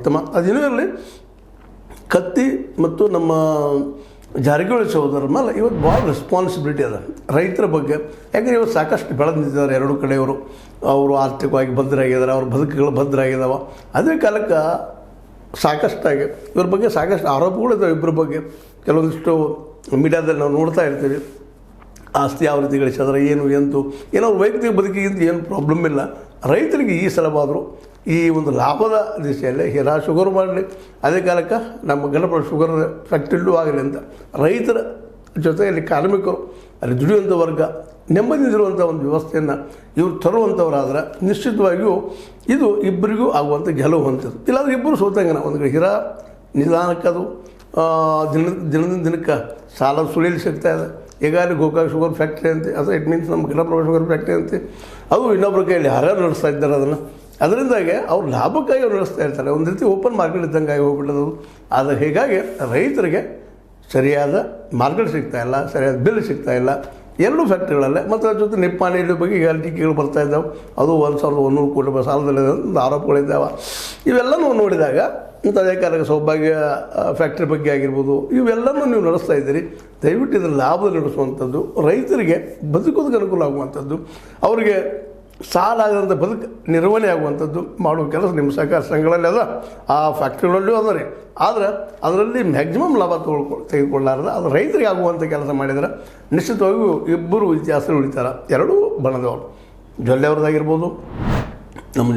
ಉತ್ತಮ. ಅದೇನೂ ಇರಲಿ, ಕತ್ತಿ ಮತ್ತು ನಮ್ಮ ಜಾರಕಿಹೊಳಿ ಸಹೋದರರ ಮೇಲೆ ಇವತ್ತು ಭಾಳ ರೆಸ್ಪಾನ್ಸಿಬಿಲಿಟಿ ಅದ ರೈತರ ಬಗ್ಗೆ. ಯಾಕಂದರೆ ಇವತ್ತು ಸಾಕಷ್ಟು ಬೆಳೆದು ನಿಂತಿದ್ದಾರೆ ಎರಡೂ ಕಡೆಯವರು. ಅವರು ಆರ್ಥಿಕವಾಗಿ ಭದ್ರಾಗಿದ್ದಾರೆ, ಅವ್ರ ಬದುಕುಗಳು ಭದ್ರಾಗಿದ್ದಾವೆ. ಅದೇ ಕಾಲಕ್ಕೆ ಸಾಕಷ್ಟಾಗಿ ಇವ್ರ ಬಗ್ಗೆ ಸಾಕಷ್ಟು ಆರೋಪಗಳಿದ್ದಾವೆ ಇಬ್ಬರ ಬಗ್ಗೆ. ಕೆಲವೊಂದಿಷ್ಟು ಮೀಡಿಯಾದಲ್ಲಿ ನಾವು ನೋಡ್ತಾ ಇರ್ತೀವಿ, ಆಸ್ತಿ ಯಾವ ರೀತಿ ಗಳಿಸಿದ್ರೆ ಏನು ಎಂತು ಏನೋ ಅವ್ರ ವೈಯಕ್ತಿಕ ಬದುಕಿಗಿಂತ ಏನು ಪ್ರಾಬ್ಲಮ್ ಇಲ್ಲ. ರೈತರಿಗೆ ಈ ಸಲವಾದರೂ ಈ ಒಂದು ಲಾಭದ ದಿಶೆಯಲ್ಲಿ ಹೀರಾ ಶುಗರ್ ಮಾಡಲಿ, ಅದೇ ಕಾಲಕ್ಕೆ ನಮ್ಮ ಗಣಪನ ಶುಗರ್ ಫ್ಯಾಕ್ಟ್ರಿಲ್ಲೂ ಆಗಲಿ ಅಂತ ರೈತರ ಜೊತೆಯಲ್ಲಿ ಕಾರ್ಮಿಕರು ಅಲ್ಲಿ ದುಡಿಯುವಂಥ ವರ್ಗ ನೆಮ್ಮದಿರುವಂಥ ಒಂದು ವ್ಯವಸ್ಥೆಯನ್ನು ಇವರು ತರುವಂಥವರಾದ್ರೆ ನಿಶ್ಚಿತವಾಗಿಯೂ ಇದು ಇಬ್ಬರಿಗೂ ಆಗುವಂಥ ಗೆಲುವು ಅಂಥದ್ದು. ಇಲ್ಲಾಂದ್ರೆ ಇಬ್ಬರು ಸೋತಂಗನ. ಒಂದು ಕಡೆ ಹೀರಾ ನಿಧಾನಕ್ಕದು ದಿನದಿಂದ ದಿನಕ್ಕೆ ಸಾಲ ಸುಳಿಲಿ ಸಿಗ್ತಾ ಇದೆ. ಈಗಾಗಲೇ ಗೋಕಾಕ್ ಶುಗರ್ ಫ್ಯಾಕ್ಟ್ರಿ ಅಂತೆ, ಅದು ಇಟ್ ಮೀನ್ಸ್ ನಮ್ಮ ಗಣಪನ ಶುಗರ್ ಫ್ಯಾಕ್ಟ್ರಿ ಅಂತೆ, ಅದು ಇನ್ನೊಬ್ಬರ ಕೈಯಲ್ಲಿ ಯಾರ್ಯಾರು ನಡೆಸ್ತಾ ಇದ್ದಾರೆ ಅದನ್ನು. ಅದರಿಂದಾಗಿ ಅವ್ರು ಲಾಭಕ್ಕಾಗಿ ಅವ್ರು ನಡೆಸ್ತಾ ಇರ್ತಾರೆ. ಒಂದು ರೀತಿ ಓಪನ್ ಮಾರ್ಕೆಟ್ ಇದ್ದಂಗೆ ಆಗಿ ಹೋಗ್ಬಿಟ್ಟದು. ಆದರೆ ಹೀಗಾಗಿ ರೈತರಿಗೆ ಸರಿಯಾದ ಮಾರ್ಕೆಟ್ ಸಿಗ್ತಾಯಿಲ್ಲ, ಸರಿಯಾದ ಬಿಲ್ ಸಿಗ್ತಾಯಿಲ್ಲ ಎರಡೂ ಫ್ಯಾಕ್ಟ್ರಿಗಳಲ್ಲೇ. ಮತ್ತು ಅದ್ರ ಜೊತೆ ನಿಪ್ಪಾಣಿ ಬಗ್ಗೆ ಈಗ ಟೀಕೆಗಳು ಬರ್ತಾ ಇದ್ದಾವೆ. ಅದು 1,100 ಕೋಟಿ ರೂಪಾಯಿ ಸಾಲದಲ್ಲಿ ಒಂದು ಆರೋಪಗಳಿದ್ದಾವೆ. ಇವೆಲ್ಲನೂ ನೋಡಿದಾಗ ಮತ್ತು ಅದೇ ಕಾಲಕ್ಕೆ ಸೌಭಾಗ್ಯ ಫ್ಯಾಕ್ಟ್ರಿ ಬಗ್ಗೆ ಆಗಿರ್ಬೋದು, ಇವೆಲ್ಲನೂ ನೀವು ನಡೆಸ್ತಾ ಇದ್ದೀರಿ. ದಯವಿಟ್ಟು ಇದರ ಲಾಭ ನಡೆಸುವಂಥದ್ದು, ರೈತರಿಗೆ ಬದುಕೋದಕ್ಕೆ ಅನುಕೂಲ ಆಗುವಂಥದ್ದು, ಅವರಿಗೆ ಸಾಲ ಆಗದಂಥ ಬದುಕು ನಿರ್ವಹಣೆ ಆಗುವಂಥದ್ದು ಮಾಡುವ ಕೆಲಸ ನಿಮ್ಮ ಸಹಕಾರ ಸಂಘಗಳಲ್ಲಿ ಅದ, ಆ ಫ್ಯಾಕ್ಟ್ರಿಗಳಲ್ಲೂ ಅದ ರೀ. ಆದರೆ ಅದರಲ್ಲಿ ಮ್ಯಾಕ್ಸಿಮಮ್ ಲಾಭ ತೆಗೆದುಕೊಳ್ಳಾರ್ದು ಅದು ರೈತರಿಗೆ ಆಗುವಂಥ ಕೆಲಸ ಮಾಡಿದರೆ ನಿಶ್ಚಿತವಾಗಿಯೂ ಇಬ್ಬರು ಇತಿಹಾಸ ಉಳಿತಾರೆ. ಎರಡೂ ಬಣದವರು, ಜೊಲ್ಲೆ ಅವ್ರದ್ದಾಗಿರ್ಬೋದು, ನಮ್ಮ